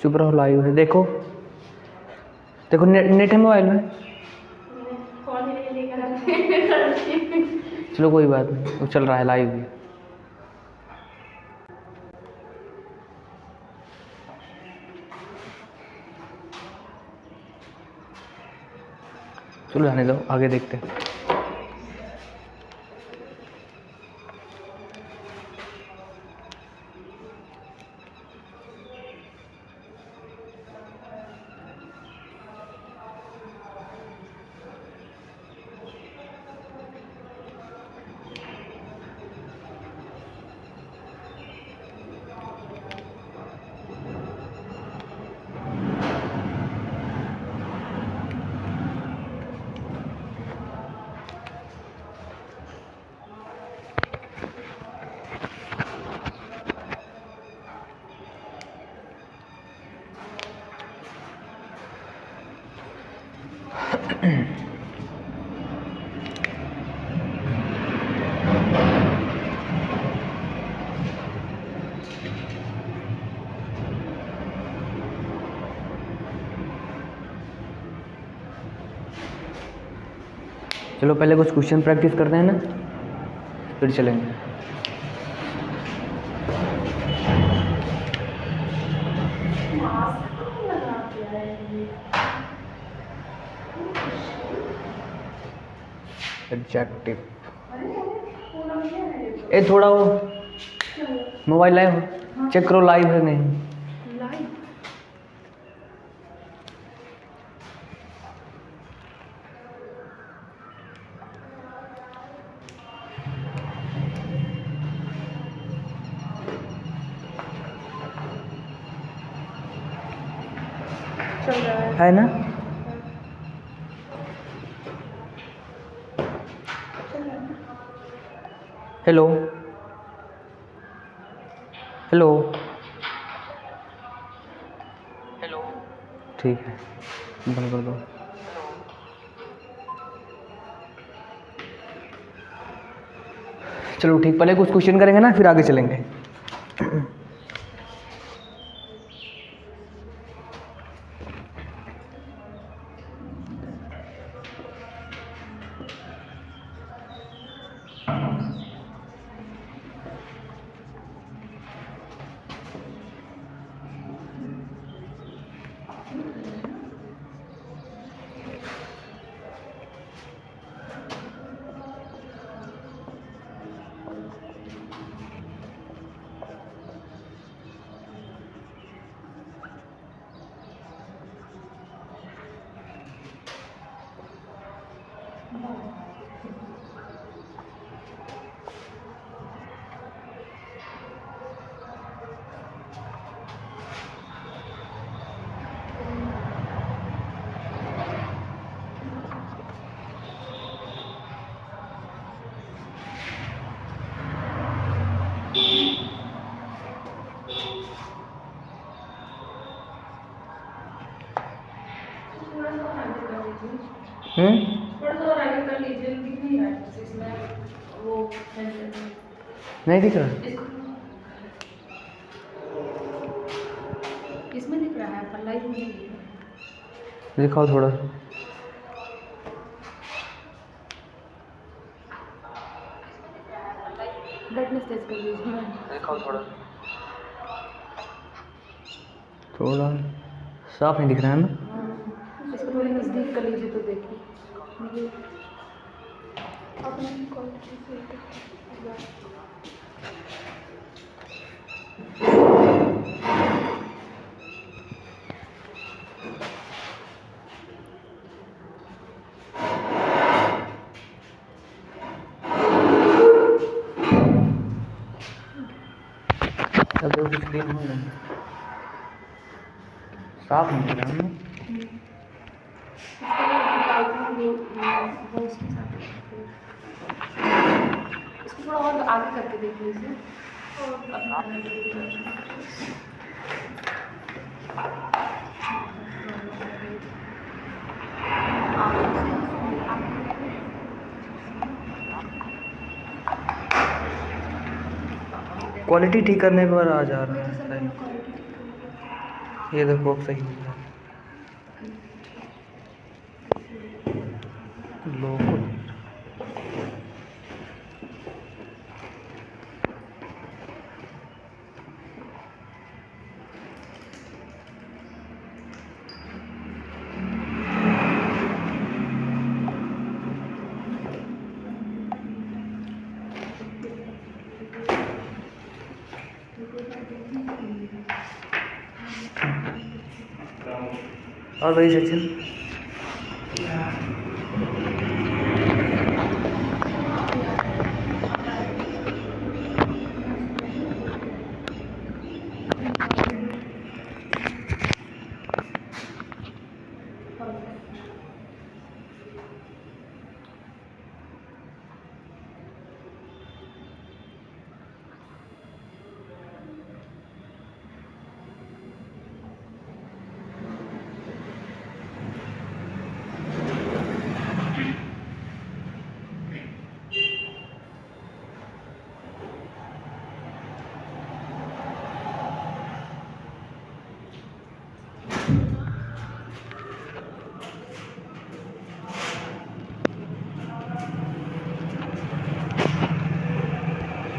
चुप रहो, लाइव है। देखो देखो, नेट है मोबाइल में। चलो कोई बात नहीं, वो चल रहा है लाइव भी। चलो जाने दो, आगे देखते हैं। चलो पहले कुछ क्वेश्चन प्रैक्टिस करते हैं ना, फिर चलेंगे। एडजेक्टिव, ए थोड़ा वो मोबाइल लाइव चेक करो, लाइव है नहीं। है ना? हेलो हेलो हेलो, ठीक है, बंद कर दो। चलो ठीक, पहले कुछ क्वेश्चन करेंगे ना, फिर आगे चलेंगे। नहीं दिख रहा, इसमें दिख रहा है, पर लाइव नहीं दिखाओ थोड़ा। ब्राइटनेस तेज कर दीजिए, दिखाओ थोड़ा, थोड़ा साफ नहीं दिख रहा है ना। इसको थोड़ी नज़दीक कर लीजिए तो देखिए। अपनी क्वालिटी साफ नहीं दिख रहा है। इसको थोड़ा और आगे करके देख लीजिए। क्वालिटी ठीक करने पर आ जा रहा है सही। ये देखो अब सही हो गया। लोगो और भाई सचिन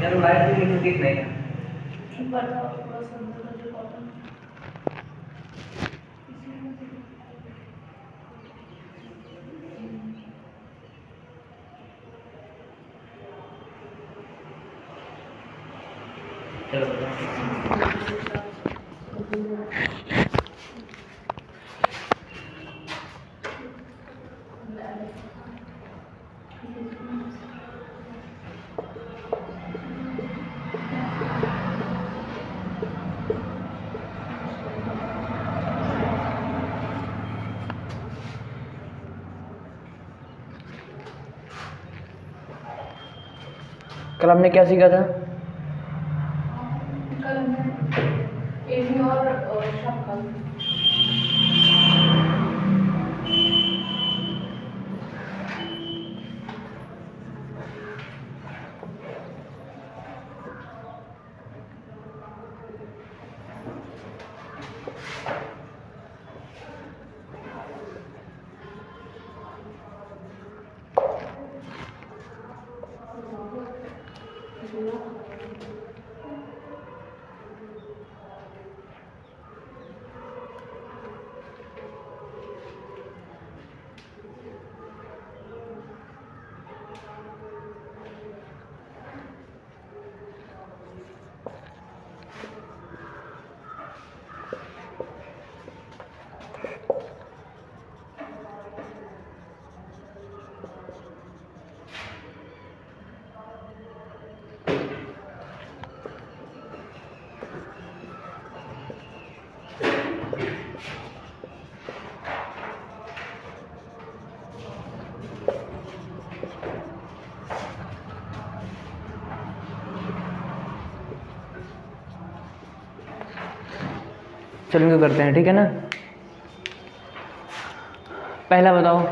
यार लाइट भी ठीक नहीं है। कल हमने क्या सीखा था? कल एमी और शक्ल। चलो करते हैं, ठीक है ना। पहला बताओ,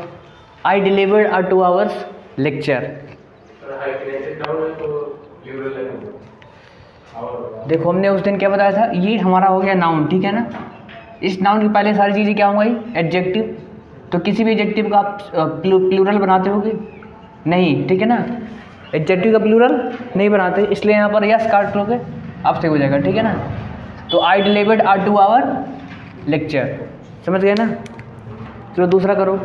आई डिलीवर्ड अ 2 hours लेक्चर। देखो हमने उस दिन क्या बताया था, ये हमारा हो गया नाउन, ठीक है ना। इस नाउन की पहले सारी चीज़ें क्या होंगी, एडजेक्टिव। तो किसी भी एडजेक्टिव का आप प्लूरल बनाते होगे नहीं, ठीक है ना। एडजेक्टिव का प्लूरल नहीं बनाते, इसलिए यहाँ पर यस काट लोगे, अब से हो जाएगा, ठीक है ना। तो आई डिलीवर्ड अ 2 hour लेक्चर, समझ गए ना। चलो दूसरा करो।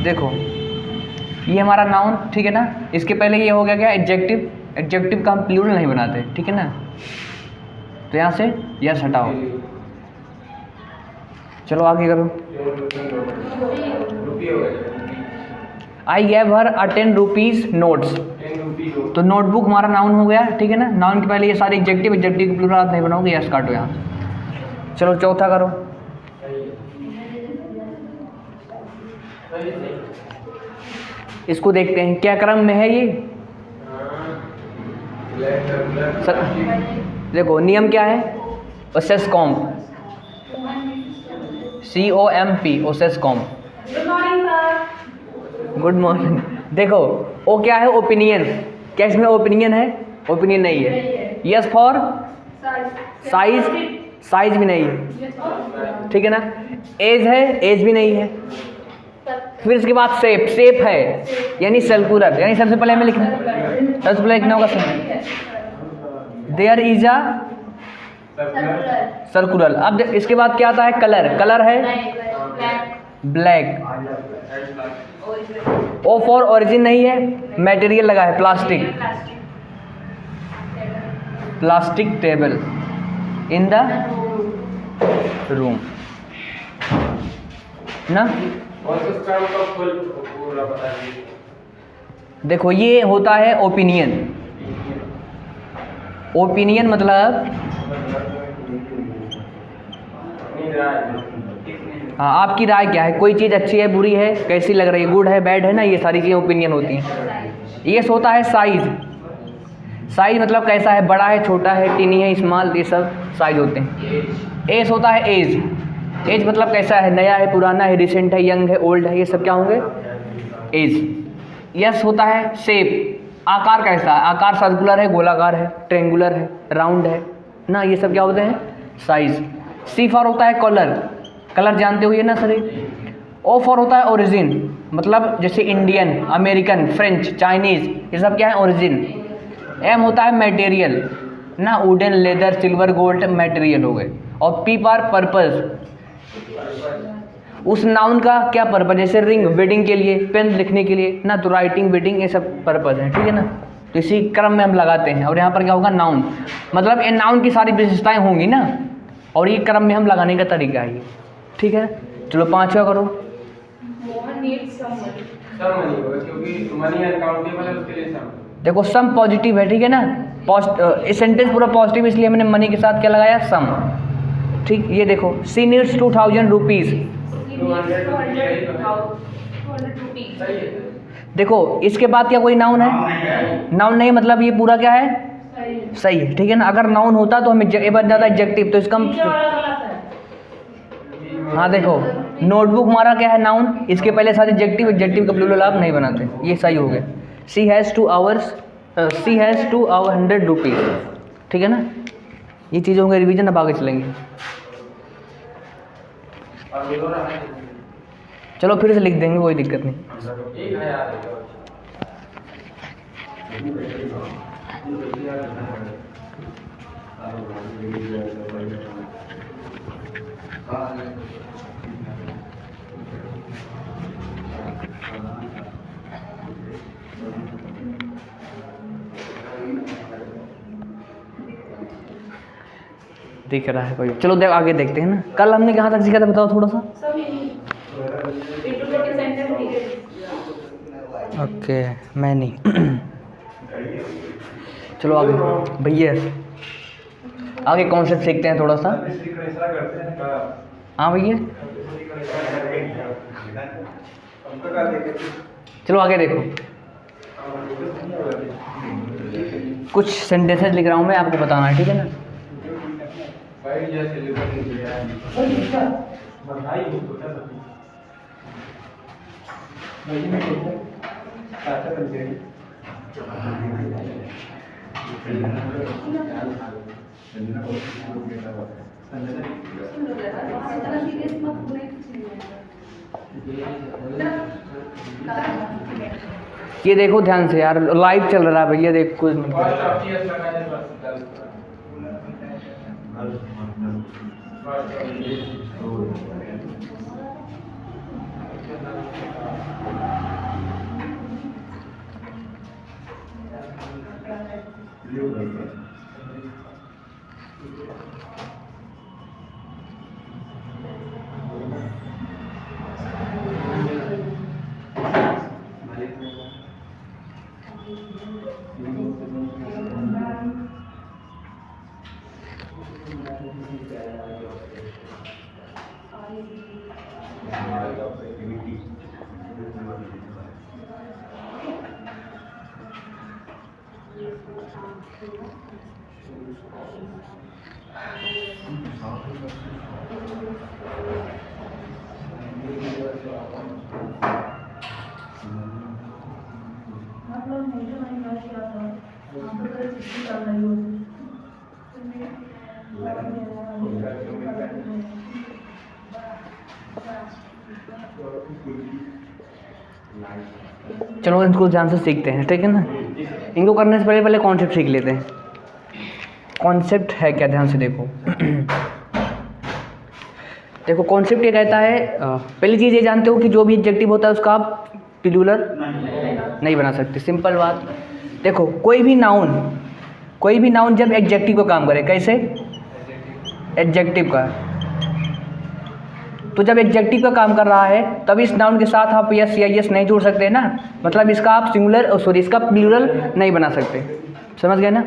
देखो ये हमारा नाउन, ठीक है ना। इसके पहले ये हो गया क्या, एडजेक्टिव। एडजेक्टिव का हम प्लूरल नहीं बनाते, ठीक है ना। तो यहाँ से यस हटाओ। चलो आगे करो। आई गैव हर अ 10 rupees नोट्स। तो नोटबुक हमारा नाउन हो गया, ठीक है ना। नाउन के पहले ये सारे एडजेक्टिव, एडजेक्टिव के प्लूरल नहीं बनाओगे, यस काटो यहाँ। चलो चौथा करो। इसको देखते हैं क्या क्रम में है ये। देखो नियम क्या है, सेस कॉम्प। COMP, ओसेसकॉम। Good morning sir. Good morning. देखो ओ क्या है? ओपिनियन। क्या इसमें ओपिनियन है? ओपिनियन नहीं है। यस फॉर साइज, साइज भी नहीं है, ठीक है ना। एज है, एज भी नहीं है। फिर इसके बाद शेप, शेप है यानी सर्कुलर, यानी सबसे पहले हमें लिखना, सबसे पहले लिखना होगा sir. There is a circular. अब इसके बाद क्या आता है? कलर, कलर है ब्लैक। ओ फॉर ओरिजिन नहीं है, मटेरियल लगा है plastic, plastic table in the room ना। देखो ये होता है ओपिनियन। ओपिनियन मतलब हाँ, आपकी राय क्या है, कोई चीज़ अच्छी है, बुरी है, कैसी लग रही है, गुड है, बैड है ना, ये सारी चीज़ें ओपिनियन होती हैं। ये होता है साइज। साइज मतलब कैसा है, बड़ा है, छोटा है, टीनी है, स्मॉल, ये सब साइज होते हैं। एज होता है एज। एज मतलब कैसा है, नया है, पुराना है, रिसेंट है, यंग है, ओल्ड है, ये सब क्या होंगे? एज। यस होता है शेप। आकार कैसा है, आकार सर्कुलर है, गोलाकार है, ट्रेंगुलर है, राउंड है ना, ये सब क्या होते हैं? साइज। सी फॉर होता है कलर। कलर जानते हो ये ना सर। ओ फॉर होता है ओरिजिन, मतलब जैसे इंडियन, अमेरिकन, फ्रेंच, चाइनीज, ये सब क्या है? ओरिजिन। एम होता है मटेरियल ना, wooden, leather, silver, gold, material हो गए। और पी फॉर पर्पस, उस नाउन का क्या पर्पज, जैसे रिंग वेडिंग के लिए, पेन लिखने के लिए ना, तो राइटिंग, वेडिंग, ये सब पर्पज है, ठीक है ना। तो इसी क्रम में हम लगाते हैं। और यहाँ पर क्या होगा? नाउन, मतलब ये नाउन की सारी विशेषताएं होंगी ना, और ये क्रम में हम लगाने का तरीका है ये, ठीक है। चलो पांचवा करो। Mohan needs some money. Some money होगा क्योंकि मनी अनकाउंटेबल है, उसके लिए सम। देखो सम पॉजिटिव है, ठीक है ना। इस सेंटेंस पूरा पॉजिटिव, इसलिए मैंने मनी के साथ क्या लगाया? सम, ठीक। ये देखो सी नीड्स 2000 रुपीज़। 200 रुपीज। देखो इसके बाद क्या कोई नाउन है? नाउन नहीं, मतलब ये पूरा क्या है? सही है, ठीक है ना। अगर नाउन होता तो हमें ये बन जाता एडजेक्टिव, तो इसका हाँ देखो नोटबुक हमारा क्या है? नाउन। इसके पहले सारे एडजेक्टिव, एडजेक्टिव का प्लूरल आप नहीं बनाते, ये सही हो गया। She has 2 hours, she has 200 rupees, ठीक है ना। ये चीज़ों का रिवीजन अब आगे चलेंगे। चलो फिर से लिख देंगे, कोई दिक्कत नहीं। दिख रहा है कोई? चलो देख आगे देखते हैं ना। कल हमने कहाँ तक सीखा था बताओ थोड़ा सा। ओके मैं नहीं चलो आगे भैया, आगे कॉन्सेप्ट सीखते हैं थोड़ा सा। हाँ भैया चलो आगे देखो, कुछ सेंटेंसेस लिख रहा हूँ मैं, आपको बताना है, ठीक है ना। ये देखो ध्यान से यार, लाइव चल रहा है भैया, देख कुछ चलो इनको ध्यान से सीखते हैं, ठीक है ना। इनको करने से पहले पहले कॉन्सेप्ट सीख लेते हैं। कॉन्सेप्ट है क्या, ध्यान से देखो। देखो कॉन्सेप्ट ये कहता है, पहली चीज़ ये जानते हो कि जो भी एडजेक्टिव होता है उसका आप प्लूरल नहीं बना सकते। सिंपल बात। देखो कोई भी नाउन जब एडजेक्टिव का काम करे, कैसे, एडजेक्टिव का, तो जब एडजेक्टिव का काम कर रहा है तब इस नाउन के साथ आप यस या यस नहीं जोड़ सकते ना, मतलब इसका आप इसका प्लूरल नहीं बना सकते, समझ गए ना।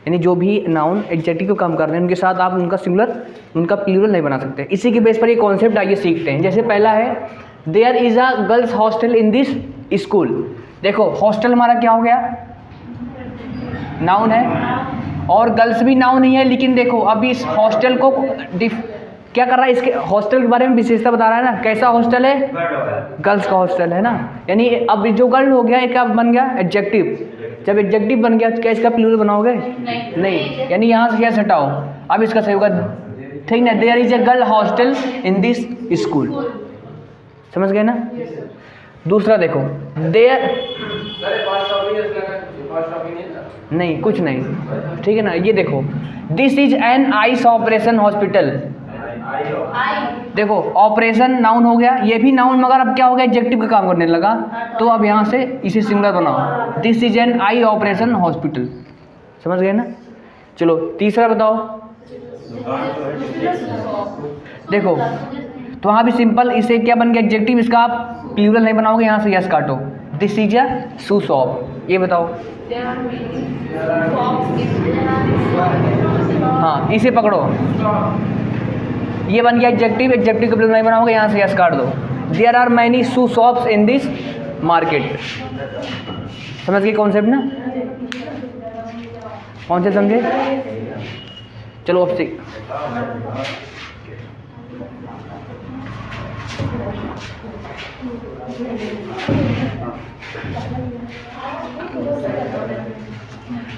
यानी जो भी नाउन एडजेक्टिव का काम कर रहे हैं उनके साथ आप उनका प्लूरल नहीं बना सकते। इसी के बेस पर ये कॉन्सेप्ट आइए सीखते हैं। जैसे पहला है, there is a girls hostel in this school. देखो हॉस्टल हमारा क्या हो गया, नाउन है, और गर्ल्स भी नाउन ही है, लेकिन देखो अब इस हॉस्टल को क्या कर रहा है, इसके हॉस्टल के बारे में विशेषता बता रहा है ना। कैसा हॉस्टल है, गर्ल्स का हॉस्टल है ना। यानी अब जो गर्ल हो गया, एक क्या बन गया, एडजेक्टिव। जब एडजेक्टिव बन गया तो क्या इसका प्लूरल बनाओगे, नहीं। यानी यहाँ से क्या हटाओ, अब इसका सही होगा, ठीक ना, there is a girl hostel in this school, समझ गए ना। दूसरा देखो, देयर नहीं, कुछ नहीं, ठीक है ना। ये देखो, this is an ice operation hospital. देखो ऑपरेशन नाउन हो गया, ये भी नाउन, मगर अब क्या हो गया, एडजेक्टिव का काम करने लगा, तो अब यहाँ से इसे सिंगुलर बनाओ, this is an I operation hospital, समझ गए ना। चलो तीसरा बताओ। देखो तो वहाँ भी सिंपल, इसे क्या बन गया, एडजेक्टिव, इसका आप प्लूरल नहीं बनाओगे, यहाँ से यस काटो, this is a shoe shop. ये बताओ, हाँ इसे पकड़ो, ये बन गया एडजेक्टिव, एडजेक्टिव का प्लूरल नहीं बनाओगे, यहाँ से यस काट दो, there are many shoe shops in this market. समझ गए कॉन्सेप्ट ना, कॉन्सेप्ट समझे। चलो अब सीख,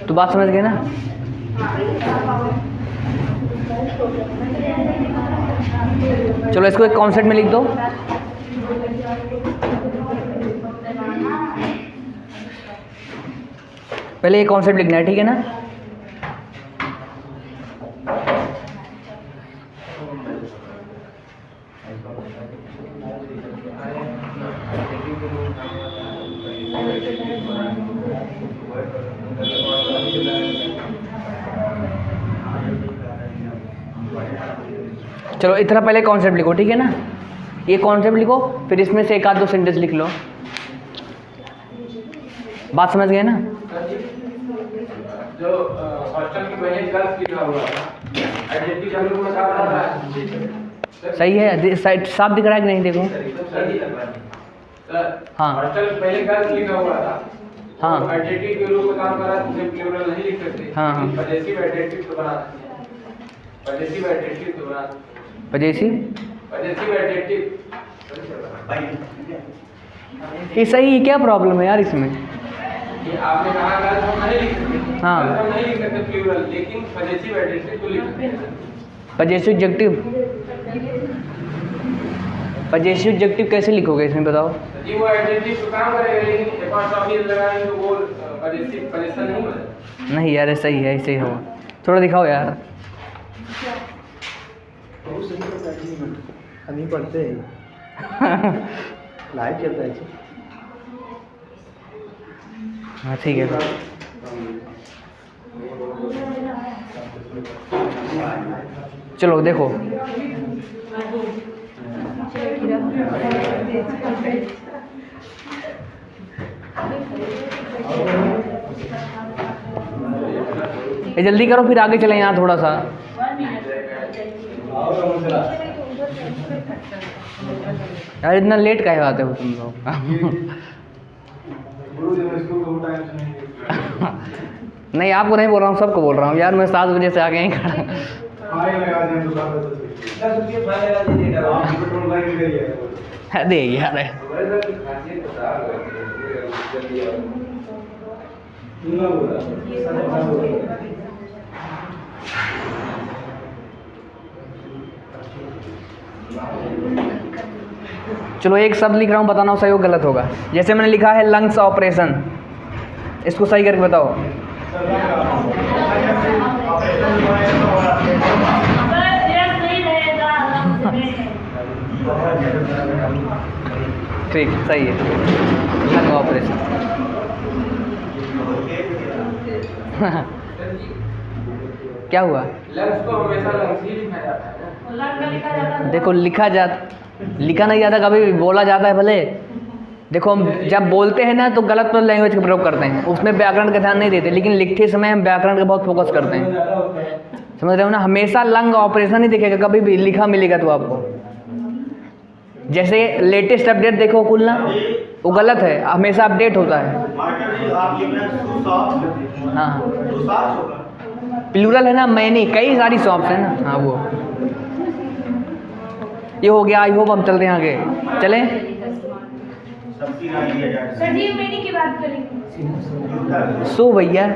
तो बात समझ गए ना। चलो इसको एक कॉन्सेप्ट में लिख दो। पहले ये कॉन्सेप्ट लिखना है, ठीक है ना। चलो इतना पहले कॉन्सेप्ट लिखो, ठीक है ना। ये कॉन्सेप्ट लिखो, फिर इसमें से एक आध दो सेंटेंस लिख लो। बात समझ गए ना। जो हॉस्टल की पहले गर्ल्स लिखा हुआ है, एडजेक्टिव का रूप में क्या रहा है, सही है, साफ दिख रहा है कि नहीं, देखो। हाँ हॉस्टल पहले गर्ल्स लिखा हुआ था, हाँ एडजेक्टिव के रूप में काम कर रहा है, उसे प्लूरल नहीं लिख सकते। हाँ हाँ, पजेसिव एडजेक्टिव तो बना सकते हैं, पजेसिव एडजेक्टिव तो बना सकते हैं, पजेसिव एडजेक्टिव। ये सही है, क्या प्रॉब्लम है यार इसमें। ये आपने कहा गर्ल्स हम नहीं लिख सकते, हाँ। गर्ल्स हम नहीं लिख सकते प्लूरल, लेकिन पजेसिव एडजेक्टिव तो लिख सकते हैं। पजेसिव एडजेक्टिव, पजेसिव एडजेक्टिव कैसे लिखोगे इसमें बताओ। जी वो एडजेक्टिव तो काम करेगा, लेकिन एक और शब्द लगाएंगे तो वो पजेसिव पजेशन नहीं बनेगा। नहीं यार ऐसा ही है, ऐसे ही हो, थोड़ा दिखाओ यार। नहीं पढ़ते हैं, लाइव चलता है। हाँ ठीक है। चलो देखो, ये जल्दी करो फिर आगे चले यहाँ थोड़ा सा। यार इतना लेट काहे आते हो तुम लोग। नहीं आपको नहीं बोल रहा हूँ, सबको बोल रहा हूँ यार, मैं 7 बजे से आगे ही खड़ा। दे यार चलो एक शब्द लिख रहा हूँ, बताना सही हो गलत होगा। जैसे मैंने लिखा है लंग्स ऑपरेशन, इसको सही करके बताओ। ठीक, सही है, लंग ऑपरेशन। क्या हुआ? लंग्स को हमेशा लंग्स ही लिखा जाता है ना। देखो लिखा नहीं जाता, कभी भी बोला जाता है भले। देखो हम जब बोलते हैं ना तो गलत तो लैंग्वेज का प्रयोग करते हैं, उसमें व्याकरण का ध्यान नहीं देते, लेकिन लिखते समय हम व्याकरण का बहुत फोकस करते हैं। समझ रहे हो ना? हमेशा लंग ऑपरेशन ही दिखेगा, कभी भी लिखा मिलेगा तो आपको। जैसे लेटेस्ट अपडेट देखो खुलना, वो गलत है, हमेशा अपडेट होता है। हाँ प्लूरल है ना, मैनी, कई सारी शॉप्स हैं ना। हाँ वो ये हो गया। आई होप हम चलते हैं आगे, चलें। सर जी मैंने की बात करेंगे। सो भैया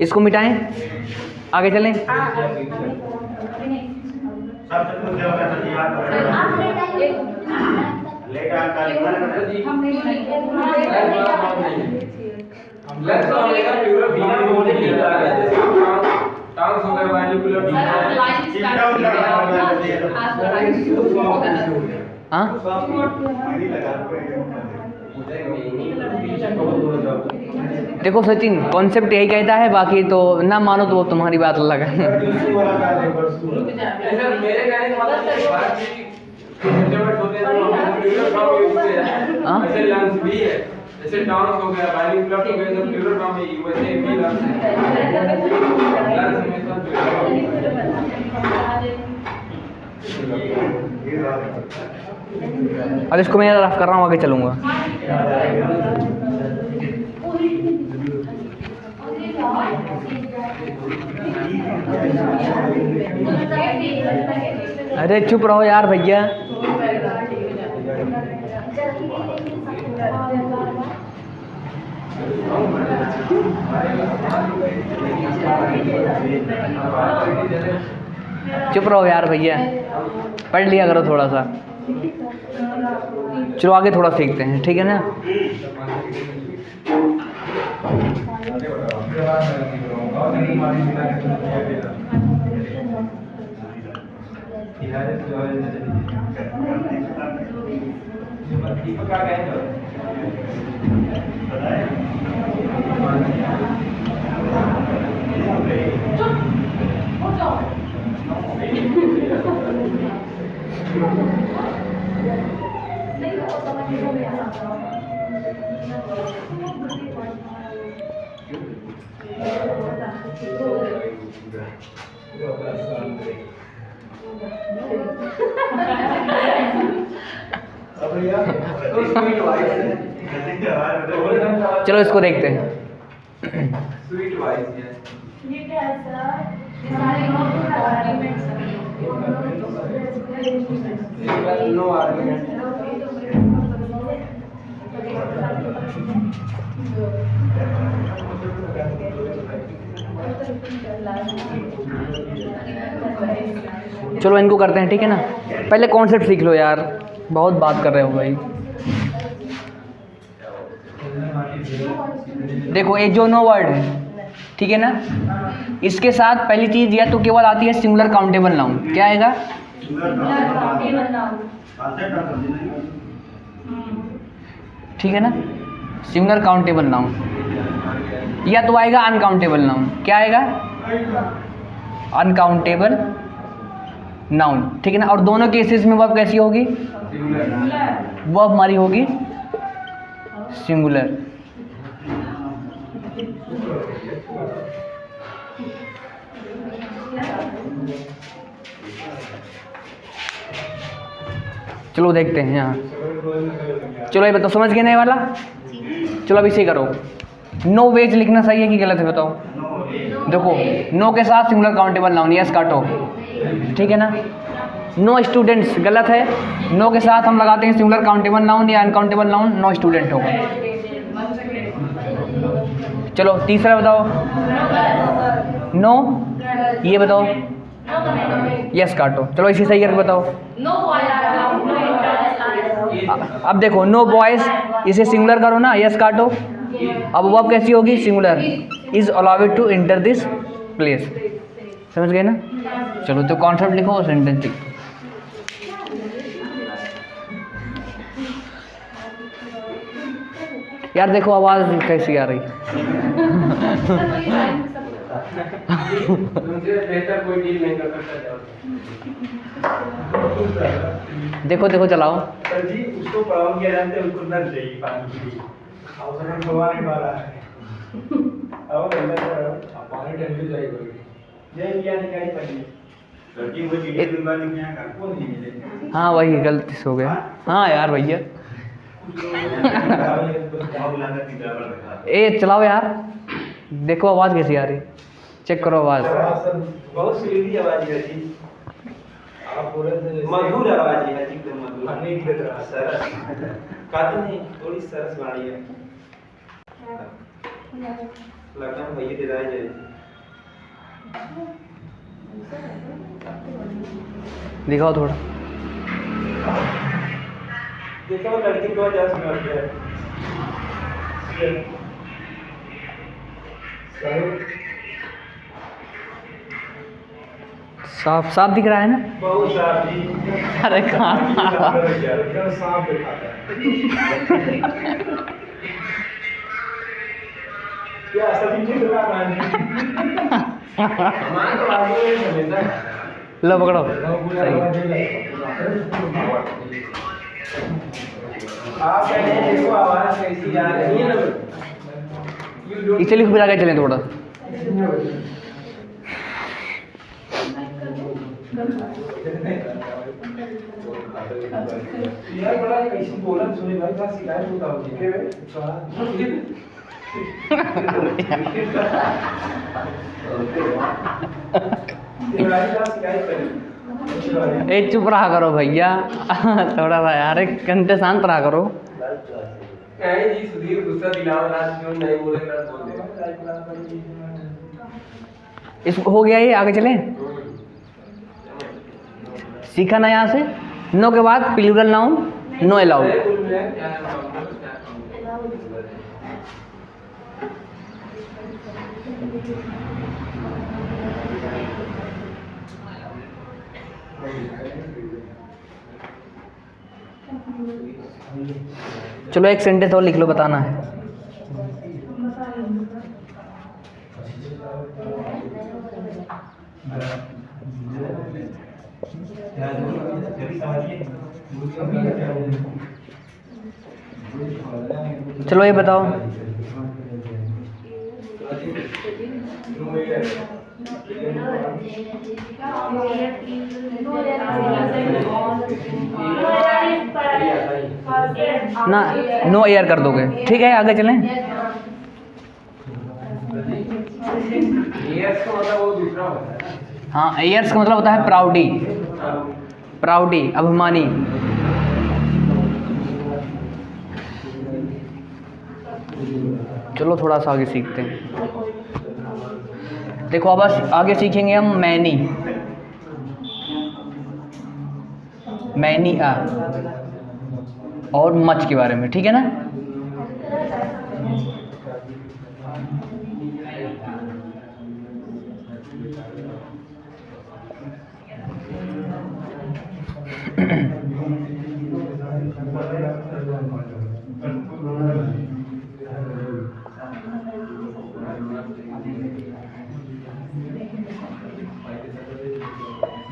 इसको मिटाएं, आगे चलें। लंग्स को हमेशा प्लूरल बिना बोले ही लिखा जाता है। टांग्स हो गए, बाइलिकुलर हाँ देखो सचिन, कॉन्सेप्ट यही कहता है, बाकी तो ना मानो तो वो तुम्हारी बात अलग है। मेरे कहने का मतलब इंट्रोवर्ट होते हैं तो हमें प्लूरल फॉर्म यूज किया जाता है। ऐसे लंग्स भी है, जैसे टाउन्स हो गया, बाइलिकुलर हो गया, सब प्लूरल फॉर्म में यूज है। भी लंग्स है, लंग्स हमेशा अब इसको मैं रफ कर रहा हूँ, आगे चलूँगा। अरे चुप रहो यार भैया। चुप रहो यार भैया, पढ़ लिया करो थोड़ा सा। चलो आगे थोड़ा सीखते हैं, ठीक है ना? चलो इसको देखते हैं। स्वीट वॉइस है। ये क्या है सर? ये सारे आर्गुमेंट्स हैं। No argument. चलो इनको करते हैं, ठीक है ना? पहले कॉन्सेप्ट सीख लो यार, बहुत बात कर रहे हो भाई। देखो ये जो नो वर्ड है, ठीक है ना, इसके साथ पहली चीज़ या तो केवल आती है सिंगुलर काउंटेबल नाउन। क्या आएगा? ठीक है ना, सिंगुलर काउंटेबल नाउन। या तो आएगा अनकाउंटेबल नाउन। क्या आएगा? अनकाउंटेबल नाउन, ठीक है ना। और दोनों केसेस में वर्ब कैसी होगी? वर्ब हमारी होगी सिंगुलर। चलो देखते हैं यहाँ। चलो ये बताओ, समझ गए नहीं वाला? चलो अब इसे करो। नो वेज लिखना सही है कि गलत है बताओ? देखो नो के साथ सिंगुलर काउंटेबल नाउन, यस काटो, ठीक है ना। नो स्टूडेंट्स गलत है, नो के साथ हम लगाते हैं सिंगुलर काउंटेबल नाउन या अनकाउंटेबल नाउन, नो स्टूडेंट होगा। चलो तीसरा बताओ। नो, ये बताओ। यस काटो। चलो इसी सही करके बताओ। अब देखो नो बॉयज, इसे सिंगुलर करो ना, यस काटो। अब वर्ब कैसी होगी? Singular. Is allowed to enter this place. समझ गए ना? चलो तो कॉन्सेप्ट लिखो और सेंटेंस लिखो। यार देखो आवाज़ कैसी आ रही। तुमसे बेहतर कोई डील नहीं कर सकता। देखो देखो चलाओ। सर जी उसको प्रॉब्लम क्या जानते हैं, उसको नल चाहिए पानी के लिए। अब सर हम सवाल नहीं पा रहा है। अब अंदर पानी टंकी जाएगी। ये क्या निकाली पानी? सर जी मुझे ये दूंगा नहीं क्या कर कौन नहीं मिले। हाँ वही गलती से हो गया। हाँ यार भैया। ए चलाओ यार। देखो आवाज़ कैसी आ रही, चेक करो आवाज़। बहुत सुरीली आवाज है जी। आप बोल रहे थे मधुर आवाज है जी, एकदम मधुर। नहीं की तरह सरस काती नहीं, थोड़ी सरस वाली है। लगता है भैया दे रहा है। दिखाओ थोड़ा। देखो लड़की को जा सुनाते हैं। साफ साफ दिख रहा है ना? बहुत साफ जी। अरे कहाँ साफ दिखाता है। क्या सभी ठीक रहा है? हमारे तो आगे हमेशा लो पकड़ो। सही। आप कहते हैं देखो आवाज कैसी आ रही है ना। इसे लिख बजा के चलें थोड़ा। यार बड़ा कैसी बोला सुने भाई का शिकायत होता हो ठीक है शिकायत करें। ए चुप रहा करो भैया। थोड़ा सा यार एक घंटे शांत रहा करो। कहीं जी सुधीर गुस्सा दिलाओ ना, क्यों नहीं बोलेगा बोल दे। इसको हो गया ये, आगे चलें। सीखा ना यहाँ से। नो के बाद प्लूरल नाउन नो अलाउड। चलो एक सेंटेंस और लिख लो, बताना है। चलो ये बताओ। ना नो एयर कर दोगे, ठीक है आगे चलें। एयर्स का मतलब वो दूसरा होता है। हाँ एयर्स का मतलब होता है प्राउडी। प्राउडी अभिमानी। चलो थोड़ा सा आगे सीखते हैं। देखो अब आगे सीखेंगे हम मैनी। मैनी आ और मच के बारे में, ठीक है ना?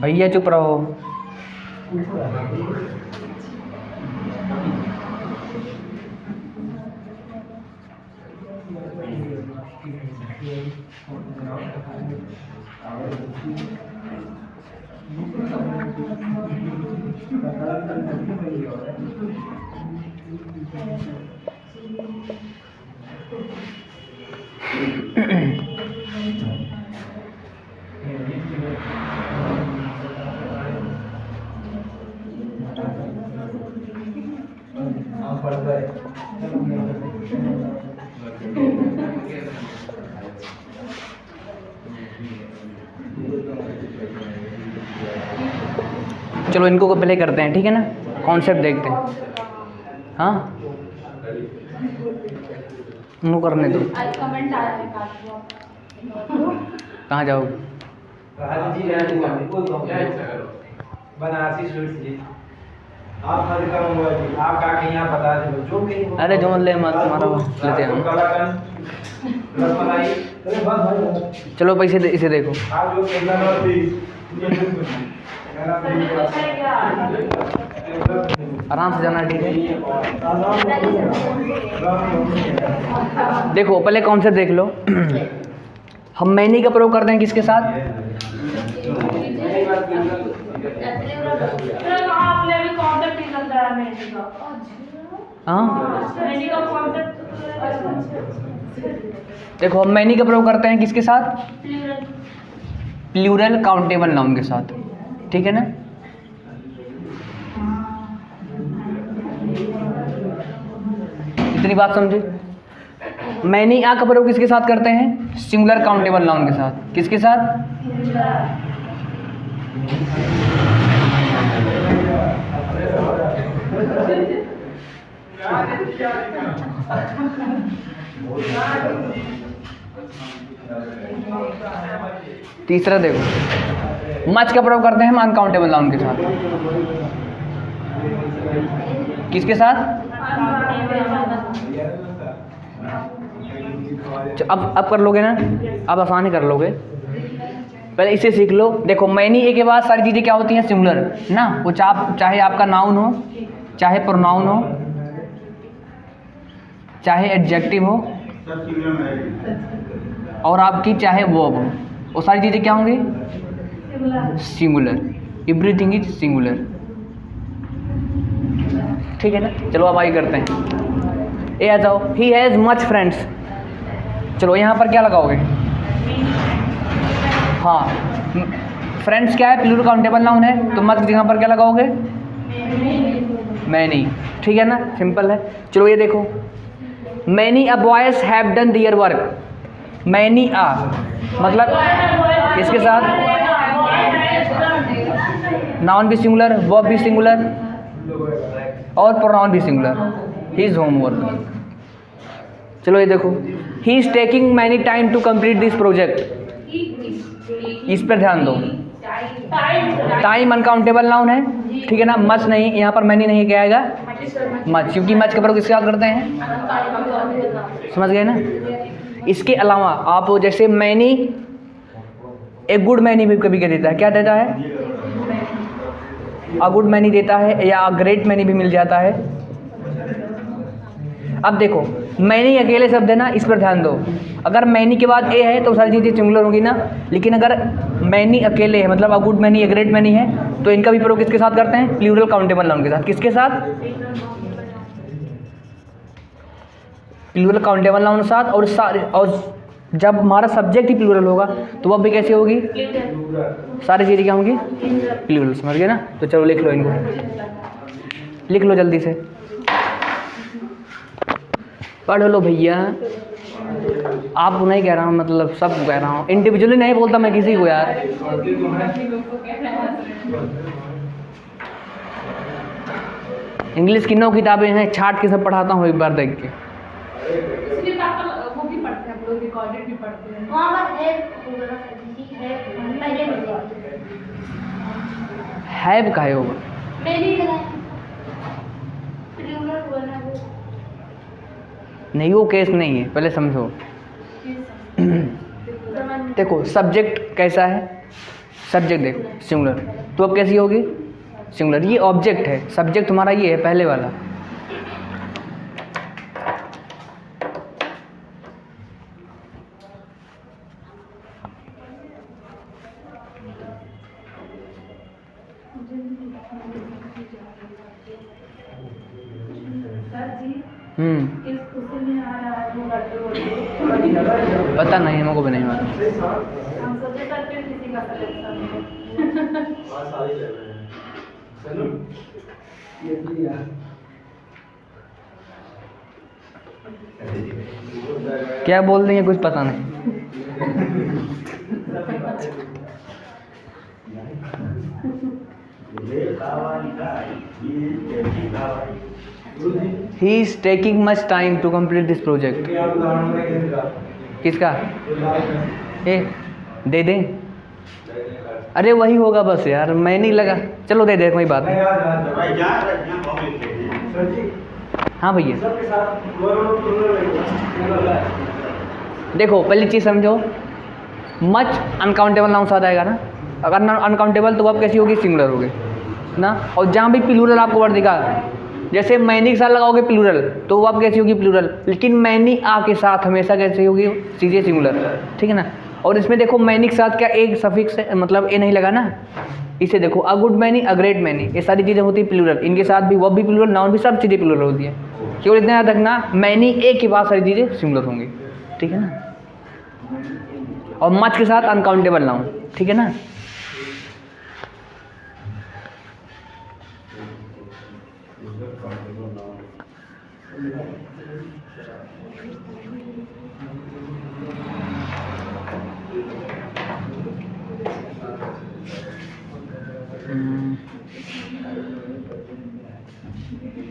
भैया चुप रहो। चलो इनको प्ले करते हैं, ठीक है ना, कॉन्सेप्ट देखते हैं। हाँ उनको करने दो। कमेंट आया है, काट दो। कहाँ जाओ? बनारसी स्वीट्स जी, आप हर का हुआ जी, आप का कहीं आप बता दो जो कहीं। अरे जो ले मत तुम्हारा लेते हैं हम। कलाकंद, रसमलाई, अरे बस चलो पैसे इसे देखो। आप जो केला नौती आराम से जाना, ठीक है। देखो पहले कॉन्सेप्ट देख लो। हम मैनी का प्रयोग करते हैं किसके साथ? आपने अभी कॉन्सेप्ट ही समझाया मेहंदी का। हाँ मेहंदी का कॉन्सेप्ट देखो हम मैनी का प्रयोग करते हैं किसके साथ? प्लूरल। प्लूरल काउंटेबल नाउन के साथ, ठीक है ना। इतनी बात समझे? मैनी आ का प्रयोग किसके साथ करते हैं? सिंगुलर काउंटेबल नाउन के साथ। किसके साथ? तीसरा देखो, मच का प्रयोग करते हैं हम अनकाउंटेबल नाउन के साथ। किसके साथ? अब कर लोगे ना, अब आसानी कर लोगे। पहले इसे सीख लो। देखो मैनी ए के बाद सारी चीज़ें क्या होती हैं? सिंगुलर ना। वो चाहे आपका नाउन हो, चाहे प्रोनाउन हो, चाहे एडजेक्टिव हो, और आपकी चाहे वर्ब हो, वो सारी चीज़ें क्या होंगी? सिंगुलर। एवरीथिंग इज सिंगुलर, ठीक है ना। चलो अब आगे करते हैं। ए आ जाओ। He has much friends. चलो यहाँ पर क्या लगाओगे? हाँ फ्रेंड्स क्या है? प्लूरल काउंटेबल नाउन है, तो मच यहाँ पर क्या लगाओगे? मैनी, ठीक है ना, सिंपल है। चलो ये देखो, many uh boys have done their work. Many uh मतलब इसके साथ नाउन भी सिंगुलर, वर्ब भी सिंगुलर, और प्रोनाउन भी सिंगुलर। His homework. चलो ये देखो, he is taking many time to complete this project. इस पर ध्यान दो। टाइम अनकाउंटेबल नाउन है, ठीक है ना। मच नहीं, यहाँ पर मैनी नहीं, क्या आएगा? मच, क्योंकि मच का प्रयोग किसके साथ करते हैं? समझ गए ना। इसके अलावा आप जैसे मैनी, एक गुड मैनी भी कभी क्या देता है? क्या देता है? अ गुड मैनी देता है, या अ ग्रेट मैनी भी मिल जाता है। अब देखो मैनी अकेले शब्द है ना, इस पर ध्यान दो। अगर मैनी के बाद ए है तो सारी चीज़ें सिंगुलर होगी ना, लेकिन अगर मैनी अकेले है, मतलब a good many, a great many है, तो इनका भी प्रयोग किसके साथ करते हैं? प्लूरल काउंटेबल नाउन के साथ। किसके साथ? प्लूरल काउंटेबल नाउन के साथ। और जब हमारा सब्जेक्ट ही प्लूरल होगा तो वह भी कैसे होगी? सारी चीज़ें क्या होंगी? प्लूरल। समझ गए ना। तो चलो लिख लो, इनको लिख लो जल्दी से, पढ़ लो भैया। आप नहीं कह रहा हूँ, मतलब सब कह रहा हूँ, इंडिविजुअली नहीं बोलता मैं किसी को यार। इंग्लिश की 9 किताबें हैं, छाट के सब पढ़ाता हूँ एक बार देख के। इसलिए वो भी पढ़ते हैं, हम लोग रिकॉर्डेड भी पढ़ते हैं। वहाँ पर है पहले मुझे हैव का है होगा? मैंने लगाया प्लूरल हुआ ना वो। नहीं, वो केस नहीं है, पहले समझो। देखो सब्जेक्ट कैसा है? सब्जेक्ट देखो सिंगुलर, तो अब कैसी होगी? सिंगुलर। ये ऑब्जेक्ट है, सब्जेक्ट तुम्हारा ये है पहले वाला। पता नहीं, हमको भी नहीं मालूम। हम सोचे सर फिर किसी का सिलेक्शन क्या बोल रही हैं कुछ पता नहीं। He is taking much time to complete this project. किसका? ए दे दें? अरे वही होगा बस यार, मैं नहीं लगा। चलो दे दे, कोई बात नहीं। हाँ भैया, देखो पहली चीज़ समझो, मच अनकाउंटेबल नाउन साथ आएगा ना। अगर अनकाउंटेबल तो अब कैसी होगी? सिंगुलर होगी ना। और जहाँ भी प्लूरल आपको वर्ड दिखा, जैसे मैनी के साथ लगाओगे प्लूरल तो वो अब कैसी होगी? प्लूरल। लेकिन मैनी आ के साथ हमेशा कैसी होगी? सीधे सिंगुलर, ठीक है ना। और इसमें देखो मैनी के साथ क्या एक सफिक्स है, मतलब ए नहीं लगा ना। इसे देखो, a good many, a great many, ये सारी चीज़ें होती है प्लूरल। इनके साथ भी वर्ब भी प्लूरल, नाउन भी, सब चीज़ें प्लूरल होती है। केवल इतना याद रखना, मैनी ए के बाद सारी चीज़ें सिंगुलर होंगी, ठीक है ना। और मच के साथ अनकाउंटेबल नाउन, ठीक है ना।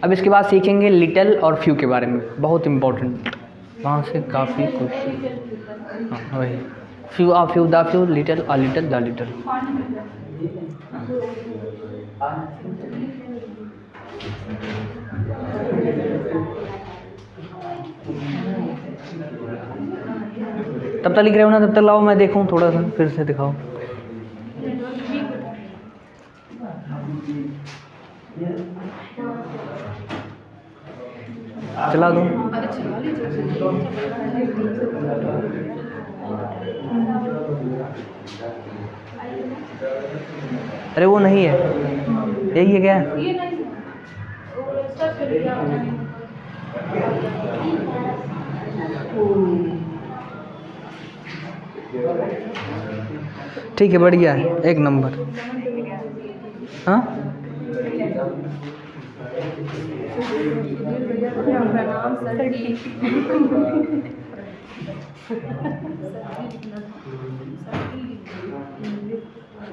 अब इसके बाद सीखेंगे लिटिल और फ्यू के बारे में, बहुत इम्पोर्टेंट। वहाँ से काफ़ी क्वेश्चन। हाँ वही, few uh few, the few, little uh little, the little. तब तक लिख रहे हो ना, तब तक लाओ मैं देखूं थोड़ा सा, फिर से दिखाओ। चला दो। अरे वो नहीं है, यही है क्या? ये नहीं, वो सर्च कर दिया आपने। ठीक है, बढ़िया है, एक नंबर। हाँ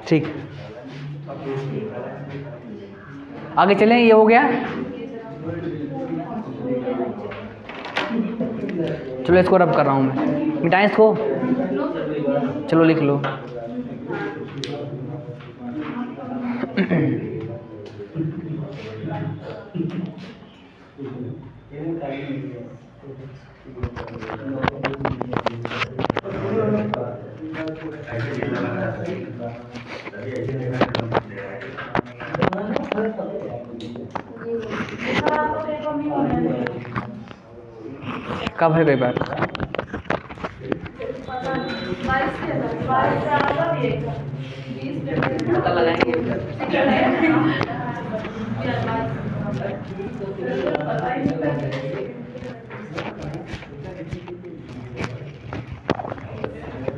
ठीक, आगे चलें। ये हो गया, चलो इसको रब कर रहा हूँ मैं, मिटाएं इसको। चलो लिख लो। कब है पेपर?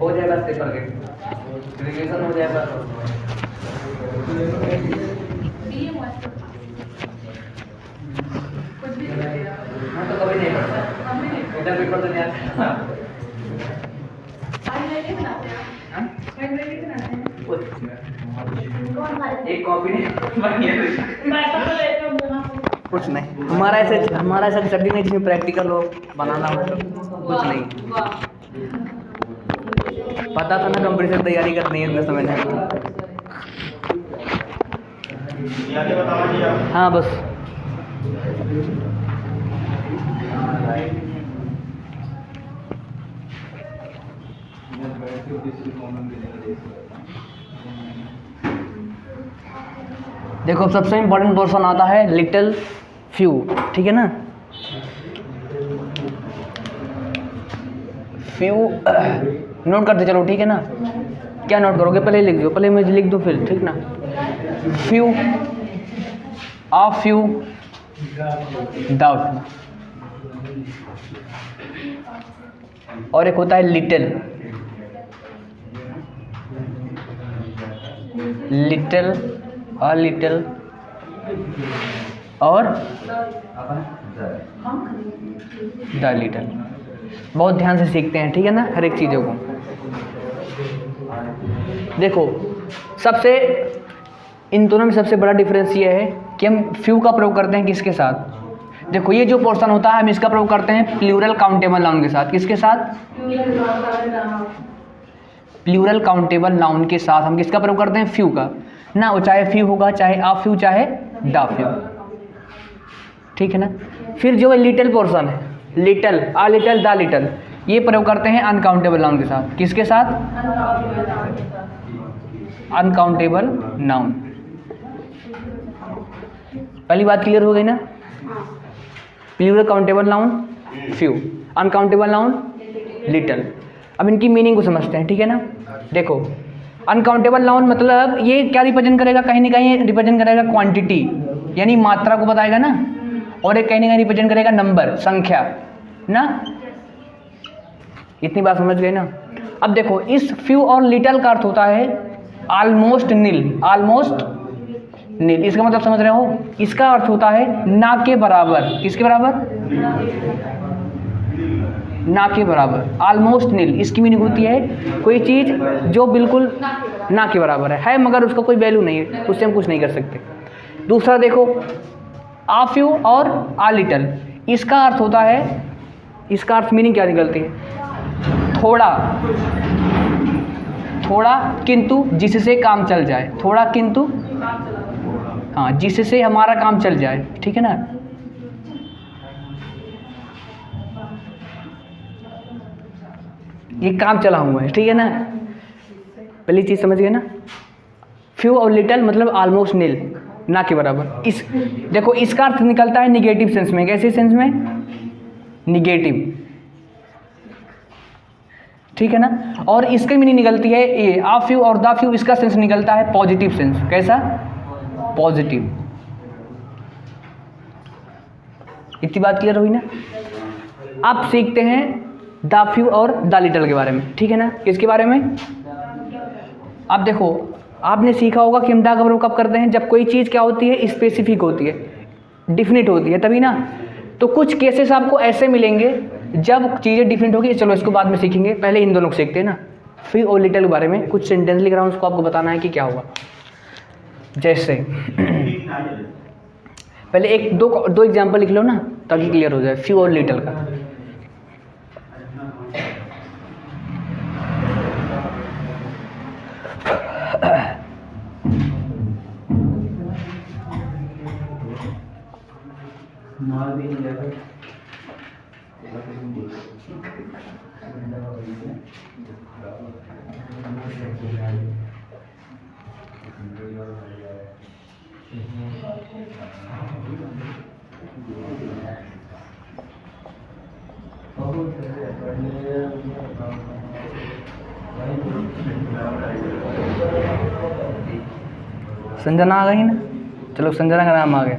हो जाएगा पेपर के, रिविजन हो जाएगा। तो कभी नहीं पढ़ता, इधर पेपर तो नहीं आता। एक कॉपी कुछ नहीं, हमारा ऐसा सब्जेक्ट नहीं जिसमें प्रैक्टिकल हो, बनाना हो, कुछ नहीं। पता था ना कंपटीशन तैयारी करनी है, इतना समय नहीं। हाँ बस देखो, अब सबसे इम्पोर्टेंट पोर्शन आता है लिटिल फ्यू, ठीक है ना। फ्यू नोट करते चलो, ठीक है ना। क्या नोट करोगे? पहले लिख दो, पहले मुझे लिख दो फिर, ठीक ना। फ्यू, आ फ्यू, डाउट। और एक होता है लिटिल, लिटिल, a little, और डाइलिटल। बहुत ध्यान से सीखते हैं, ठीक है ना, हर एक चीज़ों को। देखो सबसे इन दोनों में सबसे बड़ा डिफरेंस ये है कि हम फ्यू का प्रयोग करते हैं किसके साथ। देखो ये जो पोर्शन होता है हम इसका प्रयोग करते हैं प्लूरल काउंटेबल नाउन के साथ। किसके साथ? प्लूरल काउंटेबल नाउन के साथ हम किसका प्रयोग करते हैं? फ्यू का ना, वो चाहे फ्यू होगा, चाहे आ फ्यू, चाहे डा फ्यू, ठीक है ना। फिर जो लिटिल पोर्शन है, लिटल, आ लिटल, दा लिटल, ये प्रयोग करते हैं अनकाउंटेबल नाउन के साथ। किसके साथ? Uncountable noun. पहली बात क्लियर हो गई ना? Plural countable noun few, uncountable noun little. अब इनकी मीनिंग को समझते हैं, ठीक है ना। देखो अनकाउंटेबल नाउन मतलब ये क्या रिप्रेजेंट करेगा? कहीं ना कहीं रिप्रेजेंट करेगा क्वांटिटी, यानी मात्रा को बताएगा ना, और एक कहीं ना कहीं रिप्रेजेंट करेगा नंबर, संख्या ना। इतनी बात समझ गए ना। अब देखो इस फ्यू और लिटल का अर्थ होता है ऑलमोस्ट नील, ऑलमोस्ट नील। इसका मतलब समझ रहे हो? इसका अर्थ होता है ना के बराबर। किसके बराबर? ना के बराबर, ऑलमोस्ट नील। इसकी मीनिंग होती है कोई चीज़ जो बिल्कुल ना के बराबर है मगर उसका कोई वैल्यू नहीं है, उससे हम कुछ नहीं कर सकते। दूसरा देखो आ फ्यू और आ लिटल, इसका अर्थ होता है, इसका अर्थ मीनिंग क्या निकलती है? थोड़ा, थोड़ा किंतु जिससे काम चल जाए, थोड़ा किंतु, हाँ, जिससे हमारा काम चल जाए, ठीक है ना। ये काम चला हुआ है, ठीक है ना। पहली चीज़ समझ गए ना। फ्यू और लिटल मतलब ऑलमोस्ट नील, ना के बराबर। इस देखो इसका अर्थ निकलता है निगेटिव सेंस में। कैसे सेंस में? निगेटिव, ठीक है ना। और इसकी मीनिंग निकलती है ये आ फ्यू और द फ्यू, इसका सेंस निकलता है पॉजिटिव सेंस। कैसा? पॉजिटिव। इतनी बात क्लियर हुई ना। अब सीखते हैं द फ्यू और द लिटल के बारे में, ठीक है ना। किसके बारे में? अब देखो आपने सीखा होगा कि हम द का प्रयोग कब करते हैं? जब कोई चीज़ क्या होती है? स्पेसिफिक होती है, डिफिनिट होती है, तभी ना। तो कुछ केसेस आपको ऐसे मिलेंगे जब चीज़ें डिफरेंट होगी। चलो इसको बाद में सीखेंगे, पहले इन दोनों को सीखते हैं ना। फ्यू और लिटल के बारे में कुछ सेंटेंस लिख रहा हूँ, उसको आपको बताना है कि क्या हुआ। जैसे पहले एक दो एग्जाम्पल लिख लो ना, ताकि क्लियर हो जाए फ्यू और लिटल का। संजना आ गई ना। चलो संजना का नाम आ गया।